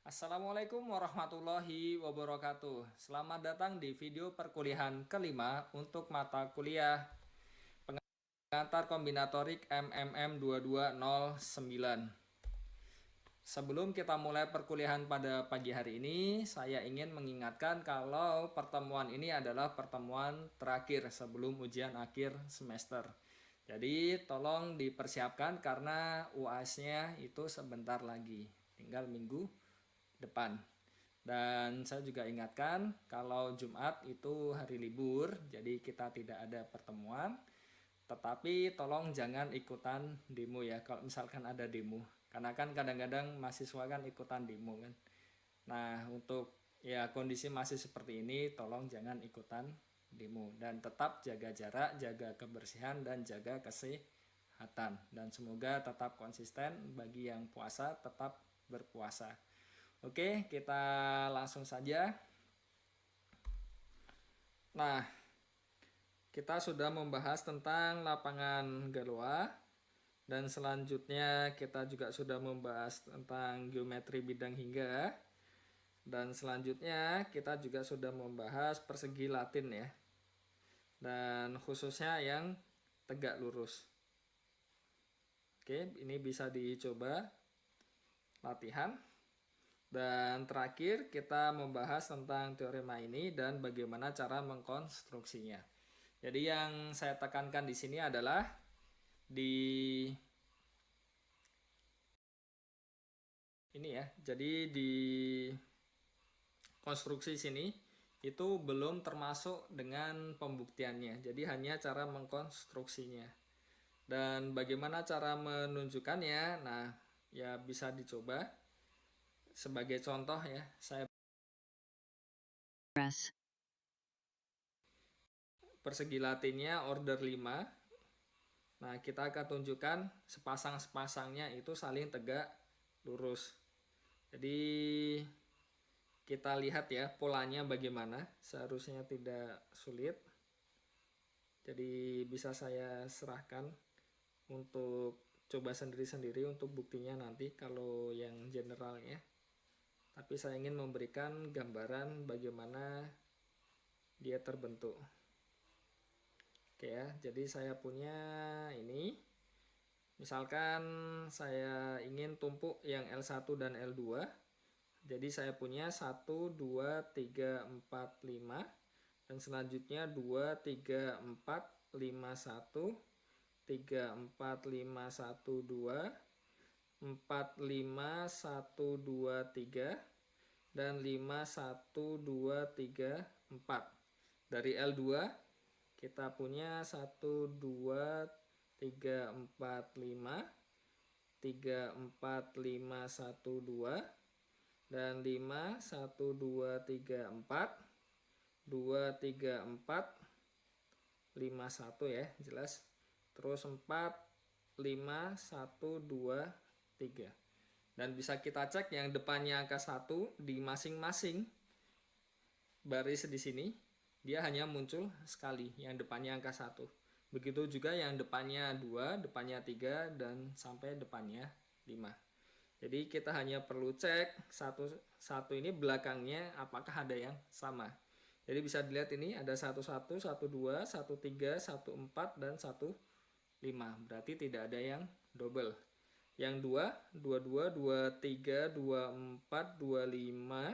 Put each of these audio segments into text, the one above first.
Assalamualaikum warahmatullahi wabarakatuh. Selamat datang di video perkuliahan kelima untuk mata kuliah pengantar kombinatorik MMM 2209. Sebelum kita mulai perkuliahan pada pagi hari ini, saya ingin mengingatkan kalau pertemuan ini adalah pertemuan terakhir sebelum ujian akhir semester. Jadi tolong dipersiapkan karena UAS-nya itu sebentar lagi, tinggal minggu depan. Dan saya juga ingatkan kalau Jumat itu hari libur, jadi kita tidak ada pertemuan. Tetapi tolong jangan ikutan demo ya kalau misalkan ada demo. Karena kan kadang-kadang mahasiswa kan ikutan demo kan. Nah, untuk ya kondisi masih seperti ini, tolong jangan ikutan demo dan tetap jaga jarak, jaga kebersihan dan jaga kesehatan. Dan semoga tetap konsisten bagi yang puasa tetap berpuasa. Oke, kita langsung saja. Nah, kita sudah membahas tentang lapangan Galois dan selanjutnya kita juga sudah membahas tentang geometri bidang hingga dan selanjutnya kita juga sudah membahas persegi Latin ya, dan khususnya yang tegak lurus. Oke, ini bisa dicoba latihan. Dan terakhir kita membahas tentang teorema ini dan bagaimana cara mengkonstruksinya. Jadi yang saya tekankan di sini adalah di ini ya. Jadi di konstruksi sini itu belum termasuk dengan pembuktiannya. Jadi hanya cara mengkonstruksinya. Dan bagaimana cara menunjukkannya? Nah, ya bisa dicoba. Sebagai contoh ya, saya persegi latinnya order 5. Nah, kita akan tunjukkan sepasang-sepasangnya itu saling tegak lurus. Jadi kita lihat ya polanya bagaimana, seharusnya tidak sulit. Jadi bisa saya serahkan untuk coba sendiri-sendiri untuk buktinya nanti kalau yang generalnya. Tapi saya ingin memberikan gambaran bagaimana dia terbentuk. Oke ya, jadi saya punya ini. Misalkan saya ingin tumpuk yang L1 dan L2. Jadi saya punya 1, 2, 3, 4, 5. Dan selanjutnya 2, 3, 4, 5, 1. 3, 4, 5, 1, 2. 4, 5, 1, 2, 3. Dan 5, 1, 2, 3, 4. Dari L2 kita punya 1, 2, 3, 4, 5. 3, 4, 5, 1, 2. Dan 5, 1, 2, 3, 4. 2, 3, 4. 5, 1 ya, jelas. Terus 4, 5, 1, 2, 3. Dan bisa kita cek yang depannya angka 1 di masing-masing baris di sini. Dia hanya muncul sekali yang depannya angka 1. Begitu juga yang depannya 2, depannya 3, dan sampai depannya 5. Jadi kita hanya perlu cek satu ini belakangnya apakah ada yang sama. Jadi bisa dilihat ini ada 11, 12, 13, 14, dan 15. Berarti tidak ada yang double. Yang 2, 22, 23, 24, 25,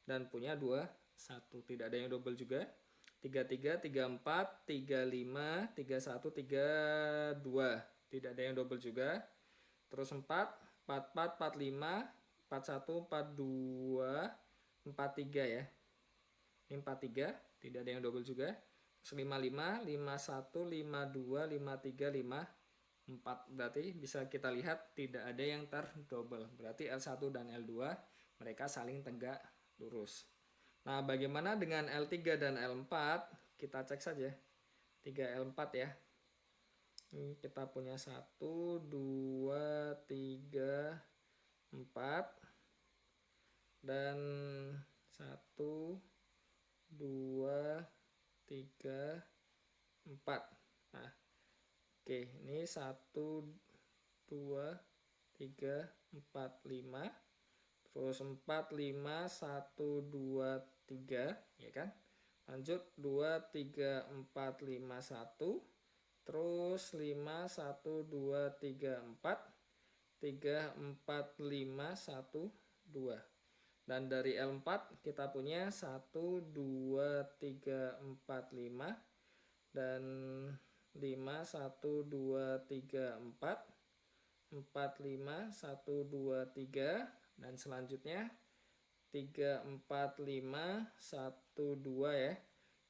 dan punya 21. Tidak ada yang double juga. 33, 34, 35, 31, 32. Tidak ada yang double juga. Terus 4, 44, 45, 41, 42, 43 ya. Ini 43, tidak ada yang double juga. Terus 55, 51, 52, 53, 54. Berarti bisa kita lihat tidak ada yang terdouble. Berarti L1 dan L2 mereka saling tegak lurus. Nah, bagaimana dengan L3 dan L4? Kita cek saja. 3 L4 ya. Ini kita punya 1, 2, 3, 4. Dan 1, 2, 3, 4. Nah, Oke, ini 1, 2, 3, 4, 5. Terus 4, 5, 1, 2, 3, ya kan? Lanjut 2, 3, 4, 5, 1. Terus 5, 1, 2, 3, 4. 3, 4, 5, 1, 2. Dan dari L4 kita punya 1, 2, 3, 4, 5. Dan 5, 1, 2, 3, 4. 4, 5, 1, 2, 3. Dan selanjutnya 3, 4, 5, 1, 2 ya.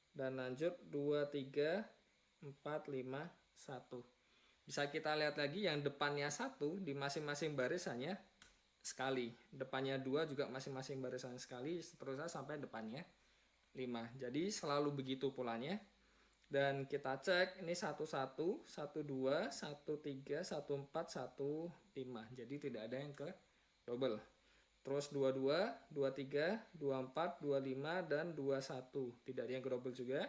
Dan lanjut 2, 3, 4, 5, 1. Bisa kita lihat lagi yang depannya 1 di masing-masing barisannya sekali. Depannya 2 juga masing-masing barisan sekali, seterusnya sampai depannya 5. Jadi selalu begitu polanya. Dan kita cek ini 1, 1, 1, 2, 1, 3, 1, 4, 1, 5. Jadi tidak ada yang ke double. Terus 22, 23, 24, 25, dan 21. Tidak ada yang ke double juga.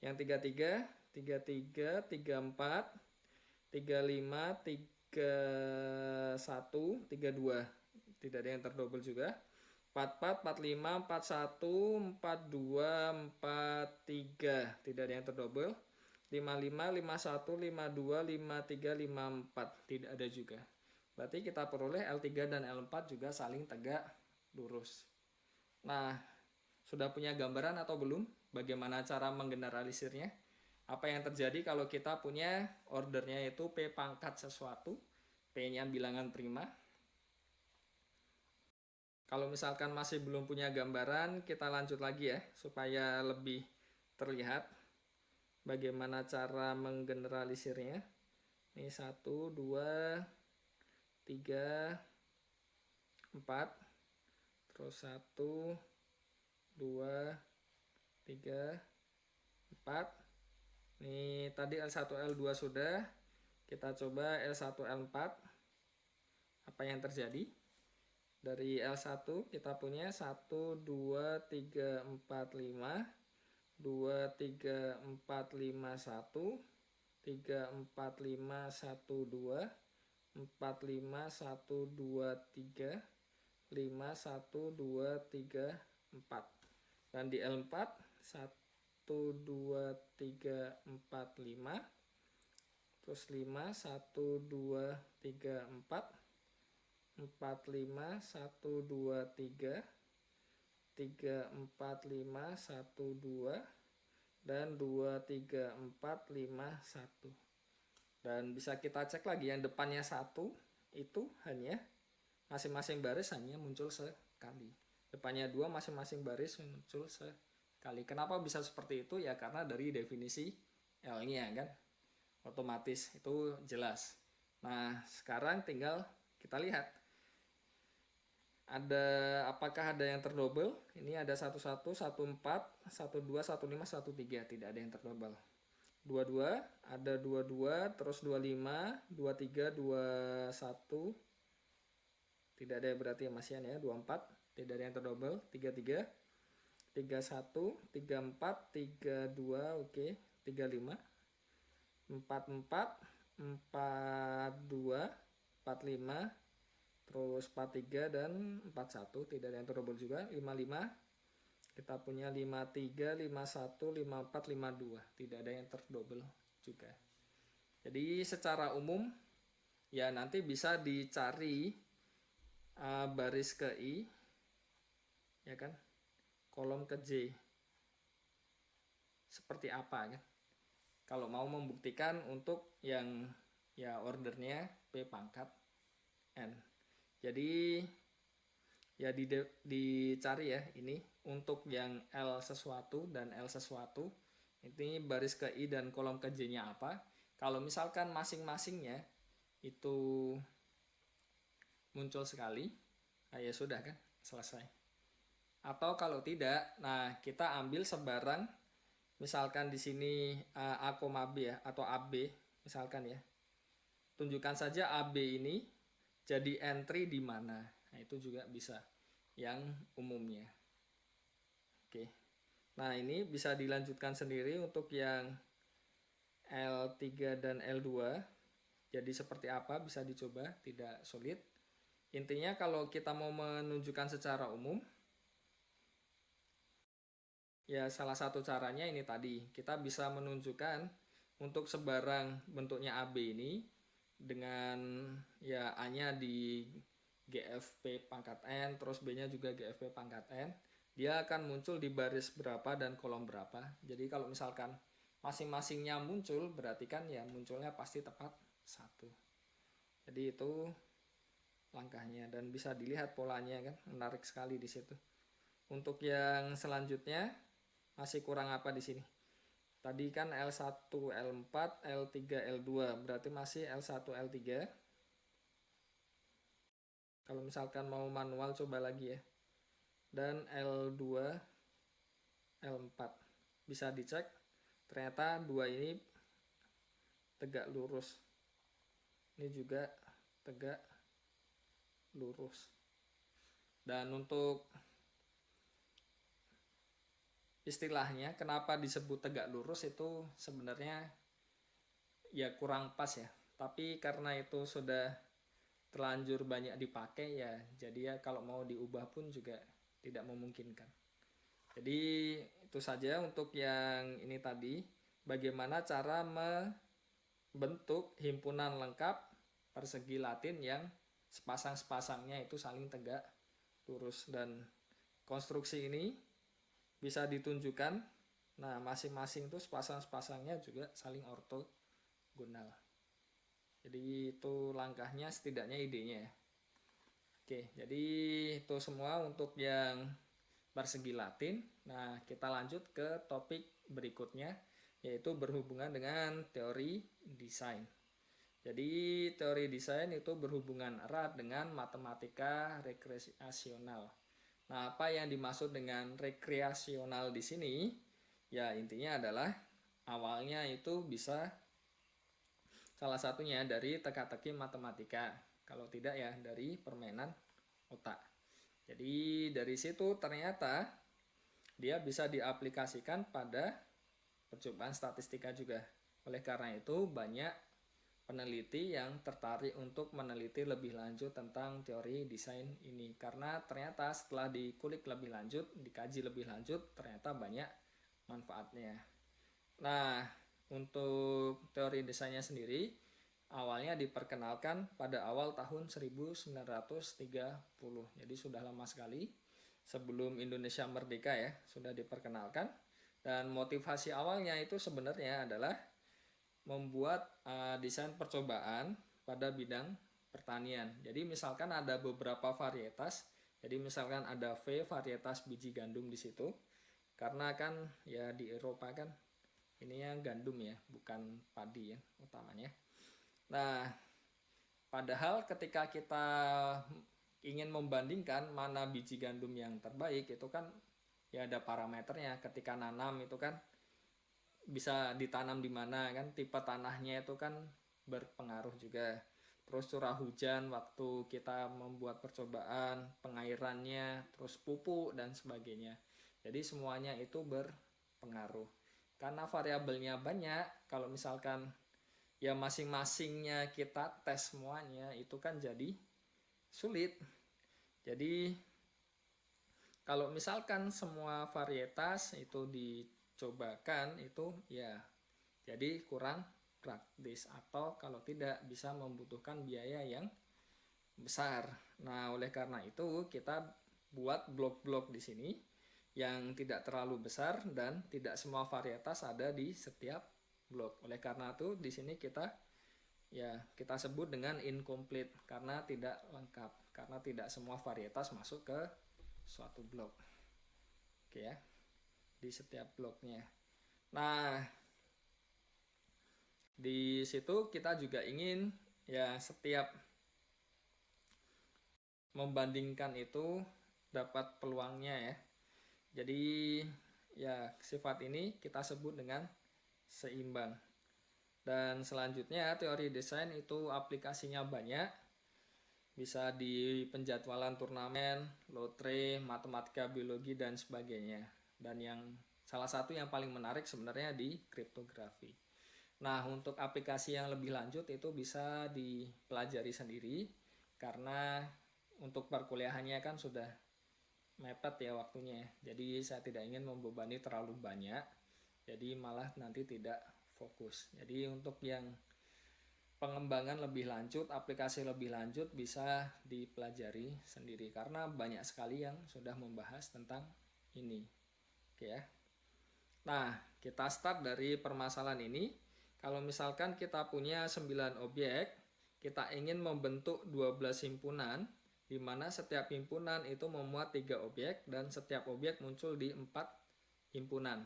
Yang 33, 33, 34, 35, 31, 32. Tidak ada yang terdouble juga. 44, 45, 41, 42, 43. Tidak ada yang terdouble. 55, 51, 52, 53, 54. Tidak ada juga. Berarti kita peroleh L3 dan L4 juga saling tegak lurus. Nah, sudah punya gambaran atau belum? Bagaimana cara menggeneralisirnya? Apa yang terjadi kalau kita punya ordernya itu P pangkat sesuatu, P-nya bilangan prima. Kalau misalkan masih belum punya gambaran, kita lanjut lagi ya, supaya lebih terlihat bagaimana cara menggeneralisirnya. Ini 1, 2, 3, 4, terus 1, 2, 3, 4. Ini tadi L1, L2 sudah. Kita coba L1, L4. Apa yang terjadi? Dari L1 kita punya 1, 2, 3, 4, 5. 2, 3, 4, 5, 1. 3, 4, 5, 1, 2. 4, 5, 1, 2, 3. 5, 1, 2, 3, 4. Dan di L4 1, 2, 3, 4, 5. Terus 5, 1, 2, 3, 4. 4, 5, 1, 2, 3. 3, 4, 5, 1, 2. Dan 2, 3, 4, 5, 1. Dan bisa kita cek lagi yang depannya 1 itu hanya masing-masing baris hanya muncul sekali. Depannya 2 masing-masing baris muncul sekali. Kenapa bisa seperti itu? Ya karena dari definisi L-nya kan. Otomatis itu jelas. Nah, sekarang tinggal kita lihat. Apakah ada yang terdouble? Ini ada 11, 14, 12, 15, 13. Tidak ada yang terdouble. 22, ada 22, terus 25, 23, 21. Tidak ada berarti yang masihan ya. 24, tidak ada yang terdouble. 33, 31, 34, 32, oke. 35, 44, 42, 45, terus 43 dan 41. Tidak ada yang terdouble juga. 55, kita punya 53, 51, 54, 52. Tidak ada yang terdouble juga. Jadi secara umum ya nanti bisa dicari baris ke I, ya kan, kolom ke J. Seperti apa kan? Kalau mau membuktikan untuk yang ya ordernya P pangkat N. Jadi ya dicari ya ini untuk yang L sesuatu dan L sesuatu. Ini baris ke I dan kolom ke J-nya apa? Kalau misalkan masing-masingnya itu muncul sekali, nah ya sudah kan, selesai. Atau kalau tidak, nah kita ambil sebarang, misalkan di sini A, B ya, atau AB misalkan ya. Tunjukkan saja AB ini jadi entry di mana. Nah, itu juga bisa yang umumnya. Oke. Nah, ini bisa dilanjutkan sendiri untuk yang L3 dan L2. Jadi seperti apa bisa dicoba, tidak sulit. Intinya kalau kita mau menunjukkan secara umum, ya salah satu caranya ini tadi. Kita bisa menunjukkan untuk sebarang bentuknya AB ini dengan ya A-nya di GFP pangkat N, terus B-nya juga GFP pangkat N. Dia akan muncul di baris berapa dan kolom berapa. Jadi kalau misalkan masing-masingnya muncul, berarti kan ya munculnya pasti tepat 1. Jadi itu langkahnya dan bisa dilihat polanya kan, menarik sekali di situ. Untuk yang selanjutnya masih kurang apa di sini? Tadi kan L1, L4, L3, L2, berarti masih L1, L3. Kalau misalkan mau manual coba lagi ya. Dan L2, L4. Bisa dicek, ternyata 2 ini tegak lurus. Ini juga tegak lurus. Dan untuk istilahnya kenapa disebut tegak lurus itu sebenarnya ya kurang pas ya. Tapi karena itu sudah terlanjur banyak dipakai ya, jadi ya kalau mau diubah pun juga tidak memungkinkan. Jadi itu saja untuk yang ini tadi, bagaimana cara membentuk himpunan lengkap persegi Latin yang sepasang-sepasangnya itu saling tegak lurus, dan konstruksi ini bisa ditunjukkan. Nah, masing-masing itu sepasang-sepasangnya juga saling ortogonal. Jadi itu langkahnya, setidaknya idenya ya. Oke, jadi itu semua untuk yang persegi Latin. Nah, kita lanjut ke topik berikutnya, yaitu berhubungan dengan teori desain. Jadi teori desain itu berhubungan erat dengan matematika rekreasional. Nah, apa yang dimaksud dengan rekreasional di sini? Ya, intinya adalah awalnya itu bisa salah satunya dari teka-teki matematika. Kalau tidak ya dari permainan otak. Jadi dari situ ternyata dia bisa diaplikasikan pada percobaan statistika juga. Oleh karena itu banyak peneliti yang tertarik untuk meneliti lebih lanjut tentang teori desain ini, karena ternyata setelah dikulik lebih lanjut, dikaji lebih lanjut, ternyata banyak manfaatnya. Nah, untuk teori desainnya sendiri awalnya diperkenalkan pada awal tahun 1930. Jadi sudah lama sekali, sebelum Indonesia merdeka ya, sudah diperkenalkan. Dan motivasi awalnya itu sebenarnya adalah membuat desain percobaan pada bidang pertanian. Jadi misalkan ada beberapa varietas. Jadi misalkan ada V, varietas biji gandum di situ. Karena kan ya di Eropa kan ininya gandum ya, bukan padi ya utamanya. Nah, padahal ketika kita ingin membandingkan mana biji gandum yang terbaik, itu kan ya ada parameternya. Ketika nanam itu kan bisa ditanam di mana kan, tipe tanahnya itu kan berpengaruh juga. Terus curah hujan waktu kita membuat percobaan, pengairannya, terus pupuk dan sebagainya. Jadi semuanya itu berpengaruh. Karena variabelnya banyak, kalau misalkan ya masing-masingnya kita tes semuanya, itu kan jadi sulit. Jadi kalau misalkan semua varietas itu dicobakan, itu ya jadi kurang praktis, atau kalau tidak bisa membutuhkan biaya yang besar. Nah, oleh karena itu kita buat blok-blok di sini yang tidak terlalu besar dan tidak semua varietas ada di setiap blok. Oleh karena itu di sini kita sebut dengan incomplete karena tidak lengkap, karena tidak semua varietas masuk ke suatu blok. Oke ya, di setiap bloknya. Nah, di situ kita juga ingin ya setiap membandingkan itu dapat peluangnya ya. Jadi ya sifat ini kita sebut dengan seimbang. Dan selanjutnya teori desain itu aplikasinya banyak. Bisa di penjadwalan turnamen, lotre, matematika, biologi dan sebagainya. Dan yang salah satu yang paling menarik sebenarnya di kriptografi. Nah, untuk aplikasi yang lebih lanjut itu bisa dipelajari sendiri karena untuk perkuliahannya kan sudah mepet ya waktunya. Jadi saya tidak ingin membebani terlalu banyak. Jadi malah nanti tidak fokus. Jadi untuk yang pengembangan lebih lanjut, aplikasi lebih lanjut bisa dipelajari sendiri karena banyak sekali yang sudah membahas tentang ini. Oke ya. Nah, kita start dari permasalahan ini. Kalau misalkan kita punya 9 objek, kita ingin membentuk 12 himpunan, di mana setiap himpunan itu memuat 3 objek, dan setiap objek muncul di 4 himpunan.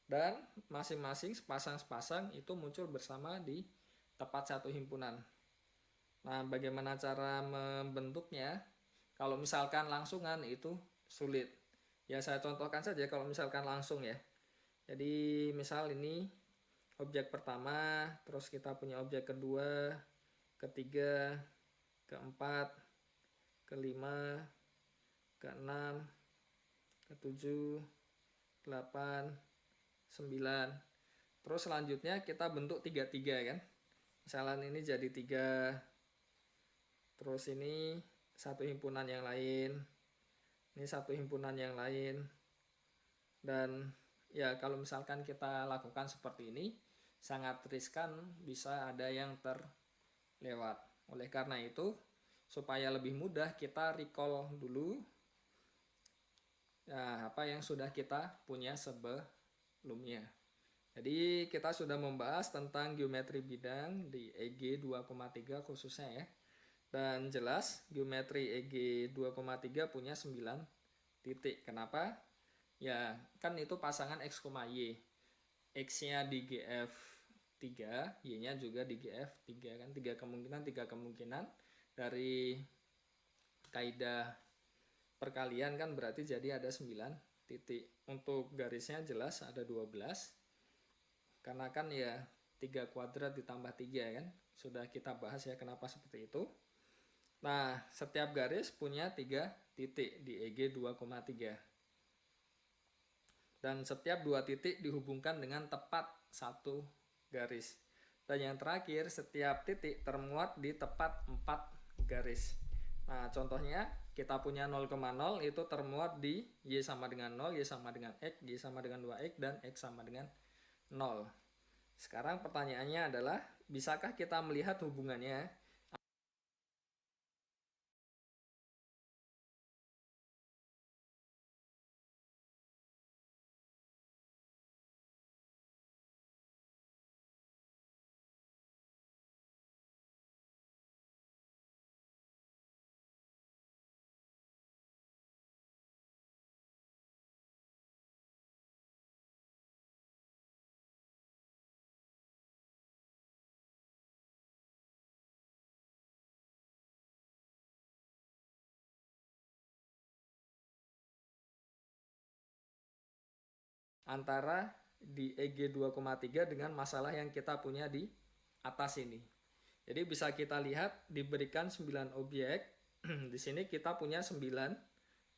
Dan masing-masing sepasang-sepasang itu muncul bersama di tepat satu himpunan. Nah, bagaimana cara membentuknya? Kalau misalkan langsungan itu sulit. Ya, saya contohkan saja kalau misalkan langsung ya. Jadi misal ini objek pertama, terus kita punya objek kedua, ketiga, keempat, kelima, keenam, ketujuh, 8, 9. Terus selanjutnya kita bentuk 3-3 kan. Misalnya ini jadi 3. Terus ini satu himpunan yang lain. Ini satu himpunan yang lain. Dan ya kalau misalkan kita lakukan seperti ini sangat riskan bisa ada yang terlewat. Oleh karena itu supaya lebih mudah kita recall dulu ya, apa yang sudah kita punya sebelumnya. Jadi kita sudah membahas tentang geometri bidang di EG 2,3 khususnya ya. Dan jelas geometri EG 2,3 punya 9 titik. Kenapa? Ya, kan itu pasangan X, Y. X-nya di GF 3, Y-nya juga di GF 3 kan. 3 kemungkinan. Dari kaidah perkalian kan berarti jadi ada 9 titik. Untuk garisnya jelas ada 12. Karena kan ya 3 kuadrat ditambah 3 kan. Sudah kita bahas ya kenapa seperti itu. Nah, setiap garis punya 3 titik di EG 2,3. Dan setiap 2 titik dihubungkan dengan tepat 1 garis. Dan yang terakhir, setiap titik termuat di tepat 4 garis. Nah, contohnya kita punya 0,0 itu termuat di Y sama dengan 0, Y sama dengan X, Y sama dengan 2X, dan X sama dengan 0. Sekarang pertanyaannya adalah, bisakah kita melihat hubungannya antara di EG 2,3 dengan masalah yang kita punya di atas ini. Jadi bisa kita lihat diberikan 9 objek. Di sini kita punya 9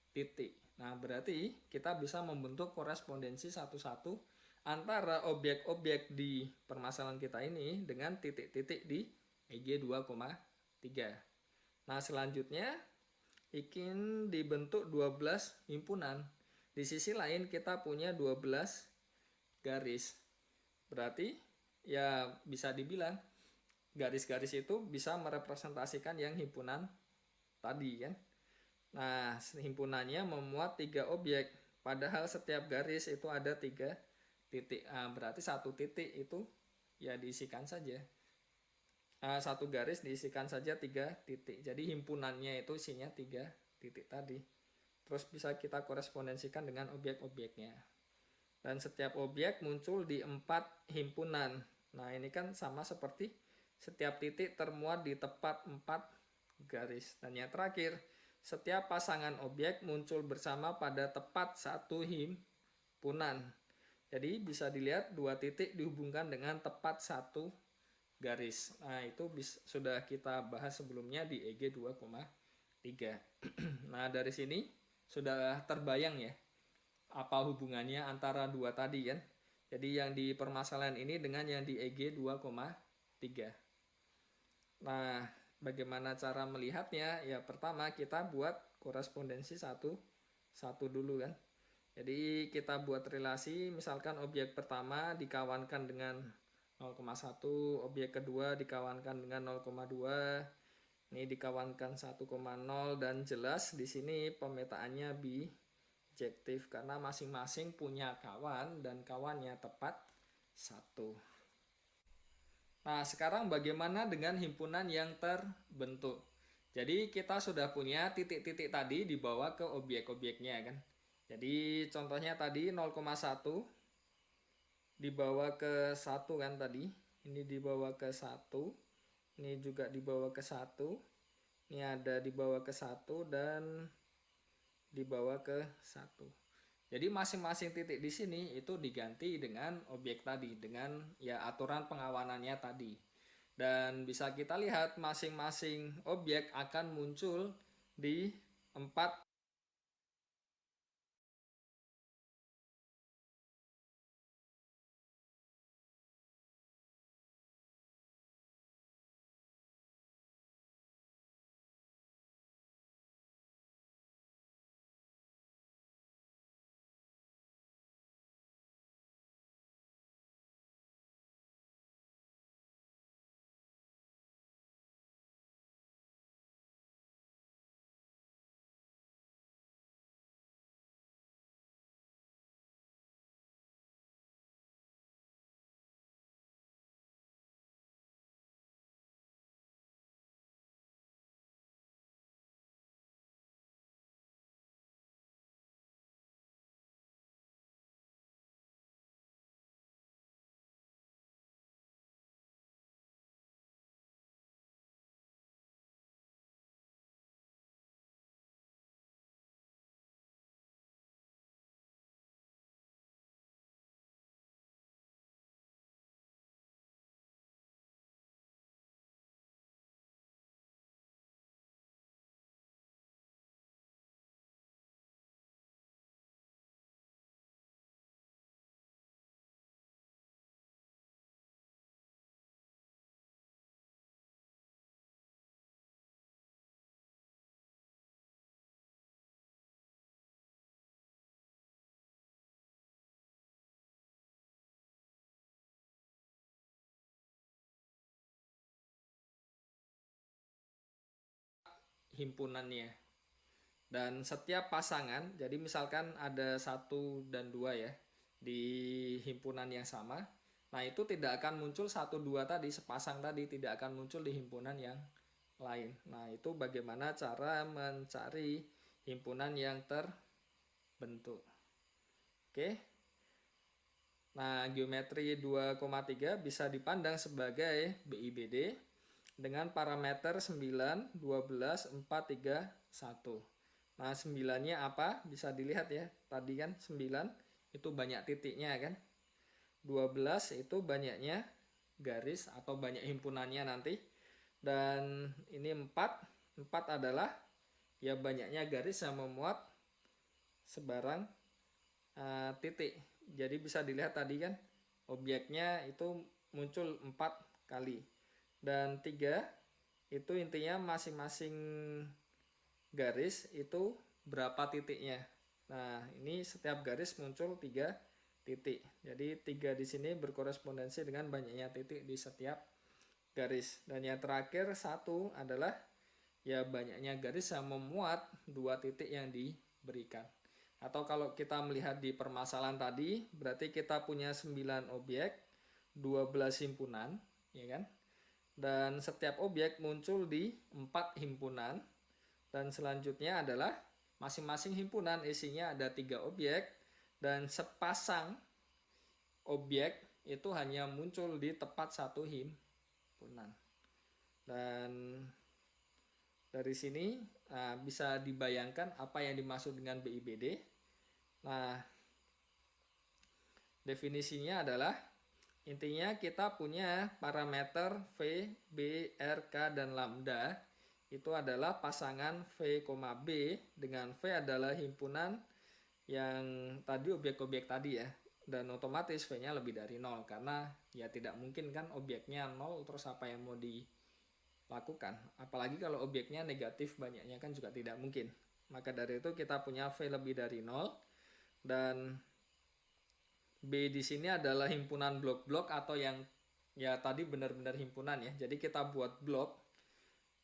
titik. Nah, berarti kita bisa membentuk korespondensi satu-satu antara objek-objek di permasalahan kita ini dengan titik-titik di EG 2,3. Nah, selanjutnya ingin dibentuk 12 himpunan. Di sisi lain kita punya 12 garis. Berarti ya bisa dibilang garis-garis itu bisa merepresentasikan yang himpunan tadi kan. Nah, himpunannya memuat 3 objek. Padahal setiap garis itu ada 3 titik. Nah, berarti satu titik itu ya diisikan saja. Satu garis diisikan saja 3 titik. Jadi himpunannya itu isinya 3 titik tadi. Terus bisa kita korespondensikan dengan objek-objeknya. Dan setiap objek muncul di 4 himpunan. Nah, ini kan sama seperti setiap titik termuat di tepat 4 garis. Dan yang terakhir, setiap pasangan objek muncul bersama pada tepat satu himpunan. Jadi bisa dilihat 2 titik dihubungkan dengan tepat satu garis. Nah, itu sudah kita bahas sebelumnya di EG 2,3. Nah, dari sini sudah terbayang ya apa hubungannya antara dua tadi kan. Jadi yang di permasalahan ini dengan yang di EG 2,3. Nah, bagaimana cara melihatnya? Ya pertama kita buat korespondensi satu dulu kan. Jadi kita buat relasi, misalkan objek pertama dikawankan dengan 0,1, objek kedua dikawankan dengan 0,2, ini dikawankan 1,0, dan jelas di sini pemetaannya bijektif karena masing-masing punya kawan dan kawannya tepat 1. Nah, sekarang bagaimana dengan himpunan yang terbentuk? Jadi kita sudah punya titik-titik tadi dibawa ke objek-objeknya kan. Jadi contohnya tadi 0,1 dibawa ke 1 kan tadi. Ini dibawa ke 1. Ini juga dibawa ke 1. Ini ada dibawa ke 1 dan dibawa ke 1. Jadi masing-masing titik di sini itu diganti dengan objek tadi, dengan ya aturan pengawanannya tadi. Dan bisa kita lihat masing-masing objek akan muncul di 4 himpunannya. Dan setiap pasangan, jadi misalkan ada 1 dan 2 ya, di himpunan yang sama, nah itu tidak akan muncul 1, 2 tadi, sepasang tadi, tidak akan muncul di himpunan yang lain. Nah itu bagaimana cara mencari himpunan yang terbentuk. Oke. Nah geometri 2,3 bisa dipandang sebagai BIBD dengan parameter 9, 12, 4, 3, 1. Nah, 9-nya apa? Bisa dilihat ya. Tadi kan 9 itu banyak titiknya kan. 12 itu banyaknya garis atau banyak himpunannya nanti. Dan ini 4. 4 adalah ya banyaknya garis yang memuat sebarang titik. Jadi bisa dilihat tadi kan objeknya itu muncul 4 kali. Dan 3 itu intinya masing-masing garis itu berapa titiknya. Nah, ini setiap garis muncul 3 titik. Jadi 3 di sini berkorespondensi dengan banyaknya titik di setiap garis. Dan yang terakhir 1 adalah ya banyaknya garis yang memuat 2 titik yang diberikan. Atau kalau kita melihat di permasalahan tadi, berarti kita punya 9 objek, 12 himpunan, ya kan? Dan setiap objek muncul di 4 himpunan. Dan selanjutnya adalah masing-masing himpunan isinya ada 3 objek dan sepasang objek itu hanya muncul di tepat 1 himpunan. Dan dari sini bisa dibayangkan apa yang dimaksud dengan BIBD. Nah, definisinya adalah intinya kita punya parameter V, B, R, K, dan lambda. Itu adalah pasangan V, B dengan V adalah himpunan yang tadi objek-objek tadi ya. dan otomatis V-nya lebih dari 0 karena ya tidak mungkin kan objeknya 0 terus apa yang mau dilakukan, apalagi kalau objeknya negatif banyaknya kan juga tidak mungkin. Maka dari itu kita punya V lebih dari 0 dan B di sini adalah himpunan blok-blok atau yang ya tadi benar-benar himpunan ya. Jadi kita buat blok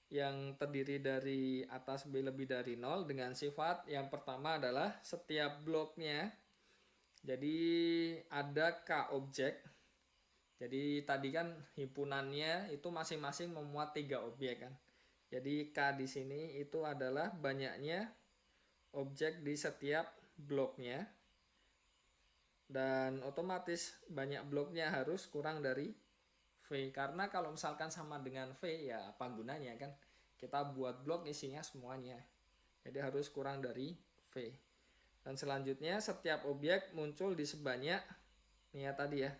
yang terdiri dari atas B lebih dari 0 dengan sifat yang pertama adalah setiap bloknya jadi ada K objek. Jadi tadi kan himpunannya itu masing-masing memuat 3 objek kan. Jadi K di sini itu adalah banyaknya objek di setiap bloknya. Dan otomatis banyak bloknya harus kurang dari V. Karena kalau misalkan sama dengan V ya apa gunanya kan. Kita buat blok isinya semuanya. Jadi harus kurang dari V. Dan selanjutnya setiap objek muncul di sebanyak nih ya tadi ya.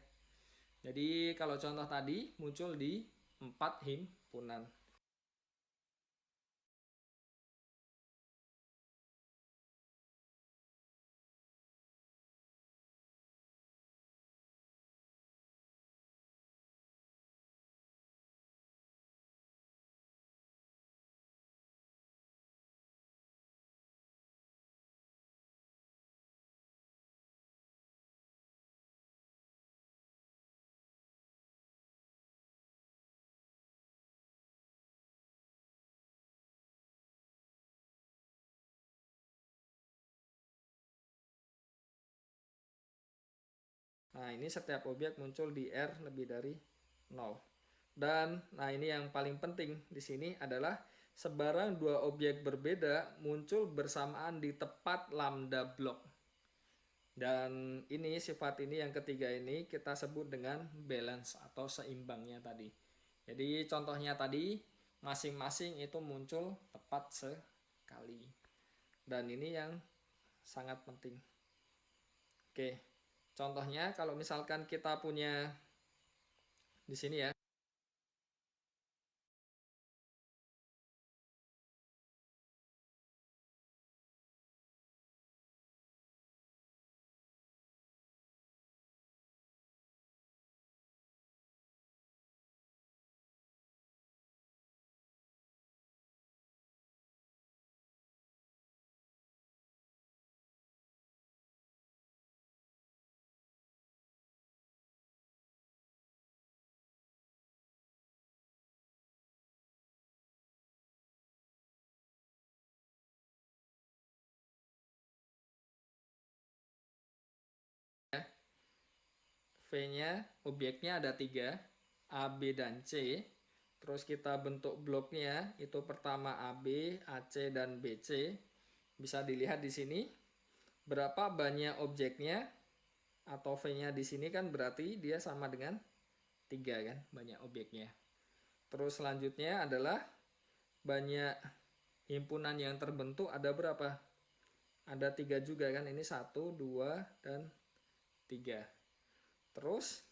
Jadi kalau contoh tadi muncul di 4 himpunan. Nah, ini setiap objek muncul di R lebih dari 0. Dan nah ini yang paling penting di sini adalah sebarang dua objek berbeda muncul bersamaan di tepat lambda blok. Dan ini sifat ini yang ketiga ini kita sebut dengan balance atau seimbangnya tadi. Jadi contohnya tadi masing-masing itu muncul tepat sekali. Dan ini yang sangat penting. Oke. Contohnya kalau misalkan kita punya di sini ya. V-nya, objeknya ada 3, A, B, dan C. Terus kita bentuk bloknya, itu pertama AB, AC, dan BC. Bisa dilihat di sini, berapa banyak objeknya, atau V-nya di sini kan berarti dia sama dengan 3 kan, banyak objeknya. Terus selanjutnya adalah banyak himpunan yang terbentuk ada berapa? Ada 3 juga kan, ini 1, 2, dan 3. Terus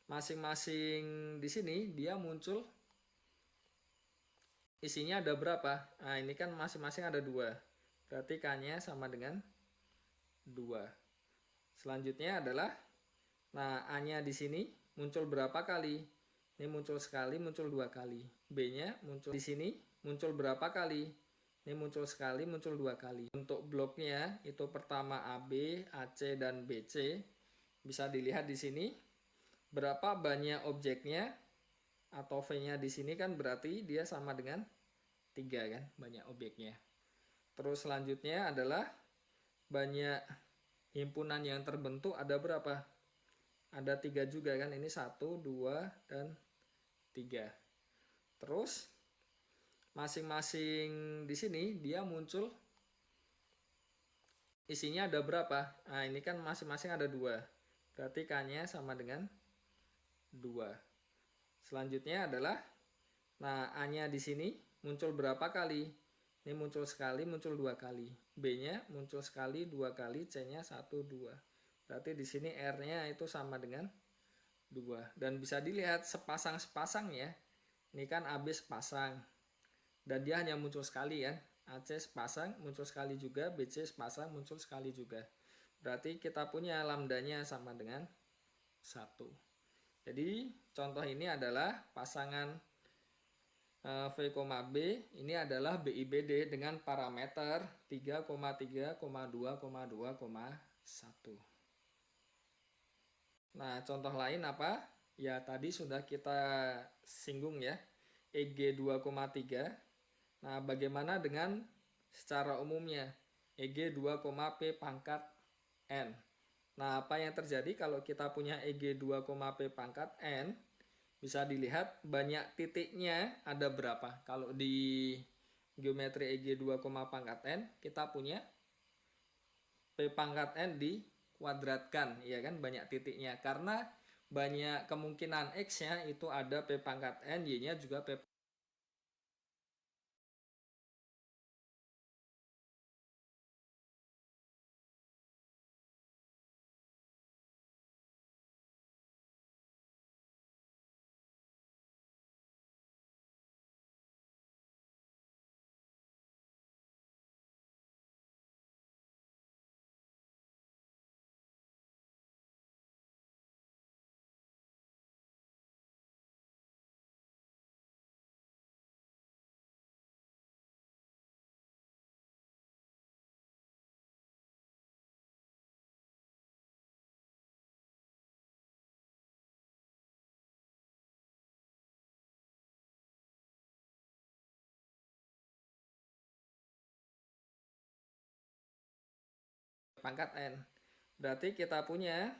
masing-masing di sini dia muncul isinya ada berapa? Nah, ini kan masing-masing ada 2. Berarti K-nya sama dengan 2. Selanjutnya adalah nah, A-nya di sini muncul berapa kali? Ini muncul sekali, muncul 2 kali. B-nya muncul di sini muncul berapa kali? Ini muncul sekali, muncul 2 kali. Untuk bloknya itu pertama AB, AC, dan BC. Bisa dilihat di sini berapa banyak objeknya atau V-nya di sini kan berarti dia sama dengan 3 kan, banyak objeknya. Terus selanjutnya adalah banyak himpunan yang terbentuk ada berapa? Ada 3 juga kan, ini 1, 2, dan 3. Terus masing-masing di sini dia muncul isinya ada berapa? Nah, ini kan masing-masing ada 2. Berarti K-nya sama dengan 2. Selanjutnya adalah nah, A-nya di sini muncul berapa kali? Ini muncul sekali, muncul 2 kali. B-nya muncul sekali, 2 kali, C-nya 1, 2. Berarti di sini R-nya itu sama dengan 2. Dan bisa dilihat sepasang-sepasang ya. Ini kan AB sepasang. Dan dia hanya muncul sekali kan. AC sepasang, muncul sekali juga. BC sepasang, muncul sekali juga. Berarti kita punya lambdanya sama dengan 1. Jadi contoh ini adalah pasangan V, B. Ini adalah BIBD dengan parameter 3, 3, 2, 2, 1. Nah, contoh lain apa? Ya, tadi sudah kita singgung ya. EG 2,3. Nah, bagaimana dengan secara umumnya? EG 2, P pangkat N. Nah, apa yang terjadi kalau kita punya EG 2, P pangkat N? Bisa dilihat banyak titiknya ada berapa. Kalau di geometri EG 2, pangkat N, kita punya P pangkat N dikuadratkan, ya kan, banyak titiknya. Karena banyak kemungkinan X-nya itu ada P pangkat N, Y-nya juga P pangkat N. Berarti kita punya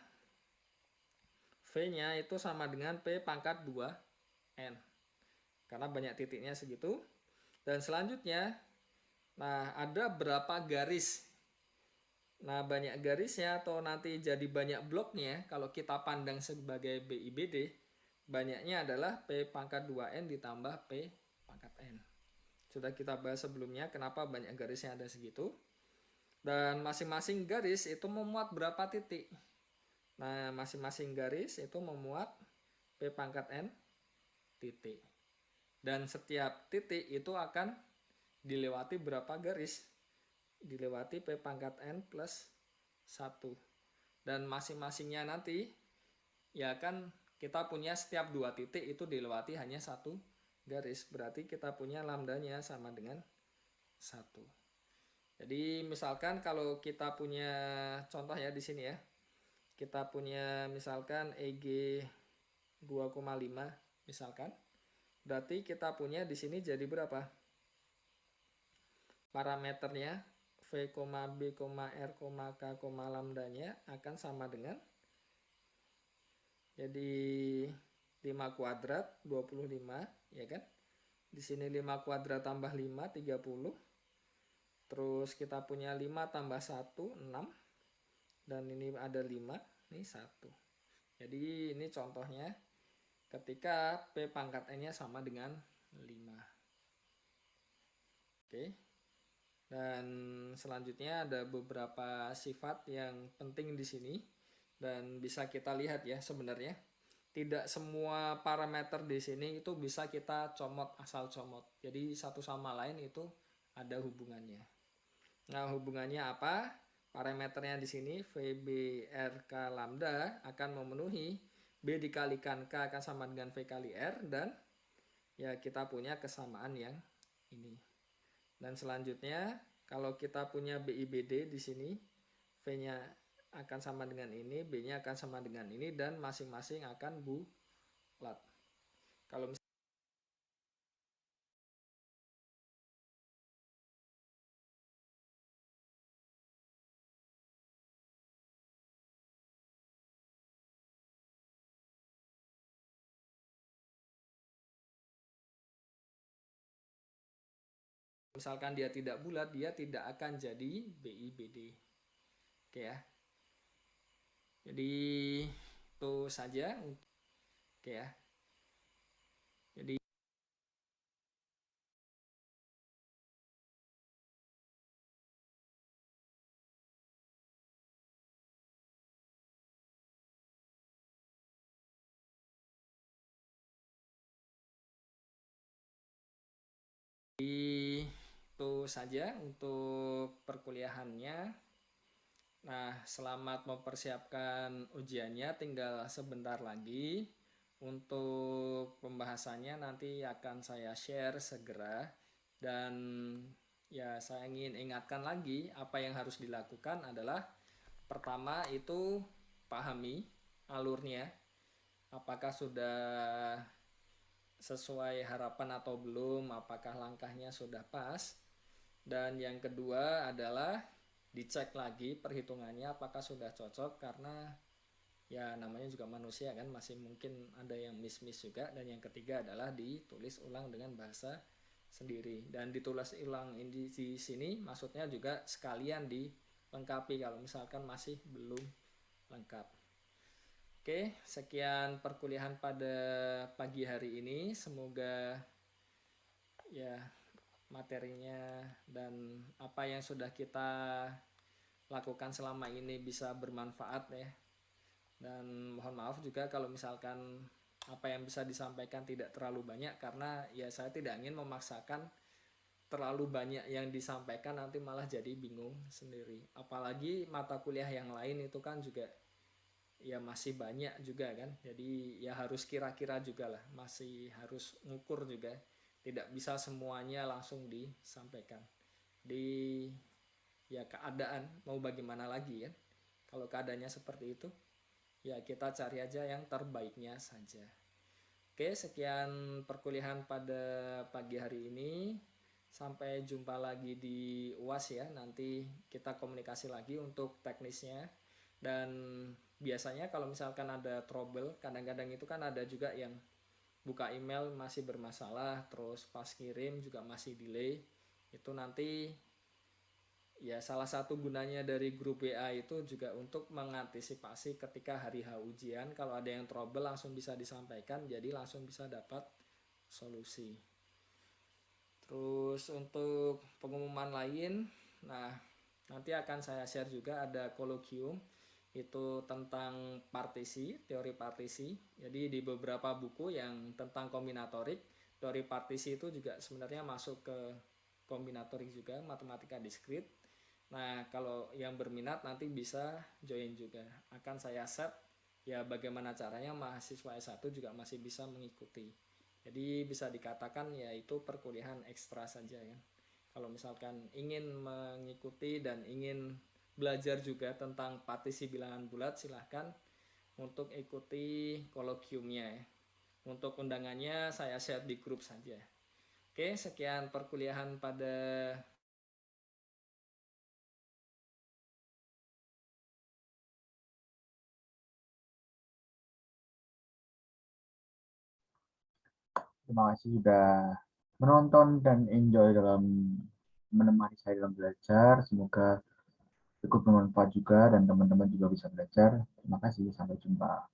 V-nya itu sama dengan P pangkat 2N. Karena banyak titiknya segitu. Dan selanjutnya, nah ada berapa garis. Nah, banyak garisnya atau nanti jadi banyak bloknya, kalau kita pandang sebagai BIBD, banyaknya adalah P pangkat 2N ditambah P pangkat N. Sudah kita bahas sebelumnya kenapa banyak garisnya ada segitu. Dan masing-masing garis itu memuat berapa titik. Nah, masing-masing garis itu memuat P pangkat N titik. Dan setiap titik itu akan dilewati berapa garis? Dilewati P pangkat N plus 1. Dan masing-masingnya nanti ya kan kita punya setiap 2 titik itu dilewati hanya 1 garis. Berarti kita punya lambdanya sama dengan 1. Jadi misalkan kalau kita punya contoh ya di sini ya. Kita punya misalkan EG 2,5 misalkan. Berarti kita punya di sini jadi berapa? Parameternya V, B, R, K, lambdanya akan sama dengan jadi 5 kuadrat 25 ya kan. Di sini 5 kuadrat tambah 5 30. Terus kita punya 5 tambah 1 6 dan ini ada 5 ini 1. Jadi ini contohnya ketika P pangkat N-nya sama dengan 5. Oke. Dan selanjutnya ada beberapa sifat yang penting di sini dan bisa kita lihat ya sebenarnya. Tidak semua parameter di sini itu bisa kita comot asal comot. Jadi satu sama lain itu ada hubungannya. Nah, hubungannya apa? Parameternya di sini VB RK lambda akan memenuhi B dikalikan K akan sama dengan V kali R dan ya kita punya kesamaan yang ini. Dan selanjutnya kalau kita punya BIBD di sini V-nya akan sama dengan ini, B-nya akan sama dengan ini dan masing-masing akan bulat. Kalau misalkan dia tidak bulat, dia tidak akan jadi BIBD. Oke ya. Jadi itu saja. Oke ya. Jadi itu saja untuk perkuliahannya. Nah, selamat mempersiapkan ujiannya, tinggal sebentar lagi. Untuk pembahasannya nanti akan saya share segera. Dan ya saya ingin ingatkan lagi apa yang harus dilakukan adalah pertama itu pahami alurnya. Apakah sudah sesuai harapan atau belum, apakah langkahnya sudah pas. Dan yang kedua adalah dicek lagi perhitungannya apakah sudah cocok, karena ya namanya juga manusia kan, masih mungkin ada yang miss juga. Dan yang ketiga adalah ditulis ulang dengan bahasa sendiri. Dan ditulis ulang di sini maksudnya juga sekalian dilengkapi kalau misalkan masih belum lengkap. Oke, sekian perkuliahan pada pagi hari ini. Semoga ya materinya dan apa yang sudah kita lakukan selama ini bisa bermanfaat ya. Dan mohon maaf juga kalau misalkan apa yang bisa disampaikan tidak terlalu banyak, karena ya saya tidak ingin memaksakan terlalu banyak yang disampaikan, nanti malah jadi bingung sendiri. Apalagi mata kuliah yang lain itu kan juga ya masih banyak juga kan, jadi ya harus kira-kira juga lah, masih harus ngukur juga, tidak bisa semuanya langsung disampaikan di ya keadaan mau bagaimana lagi kan. Kalau keadaannya seperti itu ya kita cari aja yang terbaiknya saja. Oke, sekian perkuliahan pada pagi hari ini. Sampai jumpa lagi di UAS ya. Nanti kita komunikasi lagi untuk teknisnya. Dan biasanya kalau misalkan ada trouble, kadang-kadang itu kan ada juga yang buka email masih bermasalah, terus pas kirim juga masih delay. Itu nanti ya salah satu gunanya dari grup WA itu juga untuk mengantisipasi ketika hari H ujian, kalau ada yang trouble langsung bisa disampaikan, jadi langsung bisa dapat solusi. Terus untuk pengumuman lain, nah nanti akan saya share juga ada kolokium itu tentang partisi, teori partisi. Jadi di beberapa buku yang tentang kombinatorik, teori partisi itu juga sebenarnya masuk ke kombinatorik juga, matematika diskrit. Nah, kalau yang berminat nanti bisa join juga. Akan saya set ya bagaimana caranya mahasiswa S1 juga masih bisa mengikuti. Jadi bisa dikatakan ya itu perkuliahan ekstra saja ya. Kalau misalkan ingin mengikuti dan ingin belajar juga tentang partisi bilangan bulat, silahkan untuk ikuti kolokiumnya ya. Untuk undangannya saya share di grup saja. Oke, sekian perkuliahan pada Terima kasih sudah menonton dan enjoy dalam menemani saya dalam belajar. Semoga cukup bermanfaat juga dan teman-teman juga bisa belajar. Terima kasih, sampai jumpa.